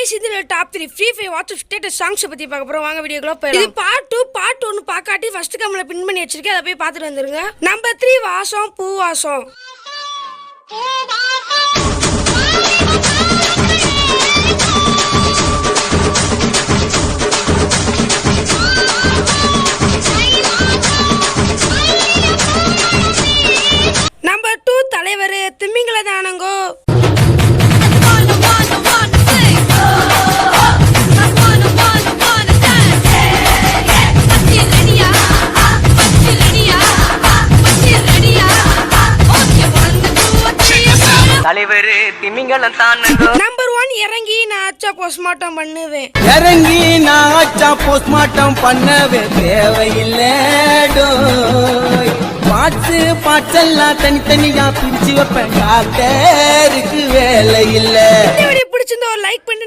Guys இதுல top 3 free fire WhatsApp status songs பத்தி பார்க்க போறோம். வாங்க வீடியோக்குள்ள போயிடலாம். இது பார்ட் 1 பாக்காட்டி ஃபர்ஸ்ட் கமெண்ட்ல பின் பண்ணி வச்சிருக்கேன். அதை போய் பார்த்துட்டு வந்துருங்க. நம்பர் 3 வாசம் பூ வாசம். நம்பர் 2 தலைவர் திமிங்கல தானங்கோ. தலைவர் திமிங்கலம் தானங்கோ. நம்பர் 1 இறங்கி நான் அச்சா போஸ்ட்மார்ட்டம் பண்ணுவேன். இறங்கி நான் அச்சா போஸ்ட்மார்ட்டம் பண்ணவே தேவையில்லை. பாட்டெல்லாம் தனித்தனியா பிரிச்சு வைப்பேன். டாக்டருக்கு வேலை இல்லை. பிடிச்சிருந்தா ஒரு லைக் பண்ணி